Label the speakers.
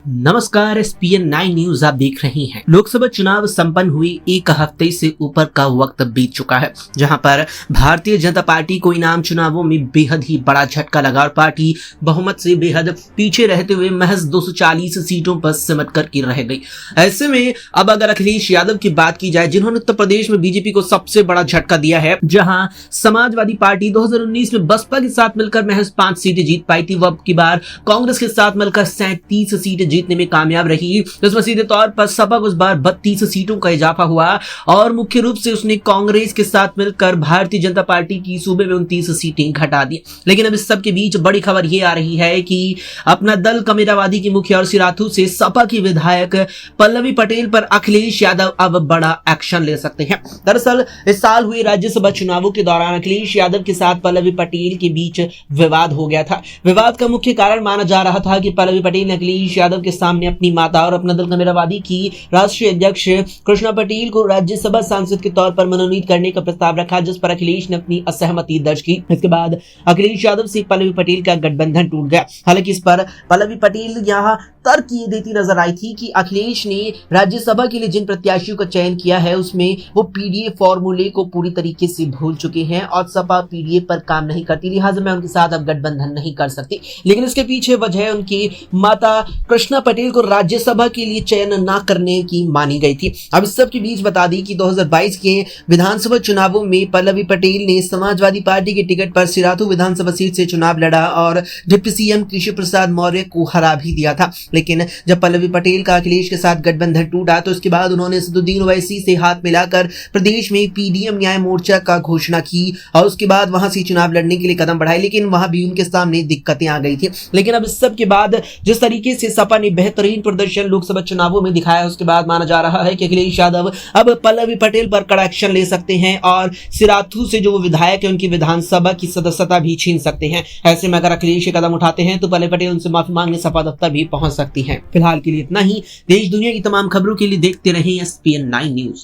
Speaker 1: नमस्कार, SPN9 news आप देख रहे हैं। लोकसभा चुनाव संपन्न हुई एक हफ्ते से ऊपर का वक्त बीत चुका है, जहां पर भारतीय जनता पार्टी को इनाम चुनावों में बेहद ही बड़ा झटका लगा और पार्टी बहुमत से बेहद पीछे रहते हुए महज 240 सीटों पर सिमट कर की रह गई। ऐसे में अब अगर अखिलेश यादव की बात की जाए, जिन्होंने उत्तर प्रदेश में बीजेपी को सबसे बड़ा झटका दिया है, जहां समाजवादी पार्टी 2019 में बसपा के साथ मिलकर महज 5 सीटें जीत पाई थी, वो अब की बार कांग्रेस के साथ मिलकर 37 सीटें जीतने में कामयाब रही। इसमें सीधे तौर पर सपा को इस बार 32 सीटों का इजाफा हुआ और मुख्य रूप से उसने कांग्रेस के साथ मिलकर भारतीय जनता पार्टी की सूबे में 29 सीटें घटा दी। लेकिन अब इस सब के बीच बड़ी खबर यह आ रही है कि अपना दल कमेरावादी के मुखिया और सिराथू से सपा की विधायक पल्लवी पटेल पर अखिलेश यादव अब बड़ा एक्शन ले सकते हैं। दरअसल इस साल हुए राज्यसभा चुनावों के दौरान अखिलेश यादव के साथ पल्लवी पटेल के बीच विवाद हो गया था। विवाद का मुख्य कारण माना जा रहा था कि पल्लवी पटेल ने अखिलेश यादव के सामने अपनी माता और अपना दल कमेरावादी की राष्ट्रीय अध्यक्ष कृष्णा पटेल को राज्यसभा सांसद के तौर पर मनोनीत करने का प्रस्ताव रखा, जिस पर अखिलेश ने अपनी असहमति दर्ज की। इसके बाद अखिलेश यादव से पल्लवी पटेल का गठबंधन टूट गया। हालांकि इस पर पल्लवी पटेल यहां तर्क ये देती नजर आई थी कि अखिलेश ने राज्यसभा के लिए जिन प्रत्याशियों का चयन किया है उसमें वो पीडीए फॉर्मूले को पूरी तरीके से भूल चुके हैं और सपा पीडीए पर काम नहीं करती, लिहाजा मैं उनके साथ अब गठबंधन नहीं कर सकती। लेकिन इसके पीछे वजह उनकी माता कृष्णा पटेल को राज्यसभा के लिए चयन न करने की मानी गई थी। अब इस सब के बीच बता दी कि 2022 के विधानसभा चुनावों में पल्लवी पटेल ने समाजवादी पार्टी के टिकट पर सिराथू विधानसभा सीट से चुनाव लड़ा और डिप्टी सीएम केशव प्रसाद मौर्य को हरा भी दिया था। लेकिन जब पल्लवी पटेल का अखिलेश के साथ गठबंधन टूटा तो उसके बाद उन्होंने असदुद्दीन ओवैसी से हाथ मिलाकर प्रदेश में पीडीएम न्याय मोर्चा का घोषणा की और उसके बाद वहां से चुनाव लड़ने के लिए कदम बढ़ाए, लेकिन वहां भी उनके सामने दिक्कतें आ गई थी। लेकिन अब इस सब के बाद जिस तरीके से सपा ने बेहतरीन प्रदर्शन लोकसभा चुनावों में दिखाया, उसके बाद माना जा रहा है कि अखिलेश यादव अब पल्लवी पटेल पर कड़ा एक्शन ले सकते हैं और सिराथू से जो वो विधायक है उनकी विधानसभा की सदस्यता भी छीन सकते हैं। ऐसे में अगर अखिलेश कदम उठाते हैं तो पल्लवी पटेल उनसे माफी मांगने सपा दफ्तर भी पहुंच सकती है। फिलहाल के लिए इतना ही। देश दुनिया की तमाम खबरों के लिए देखते रहें SPN9 न्यूज।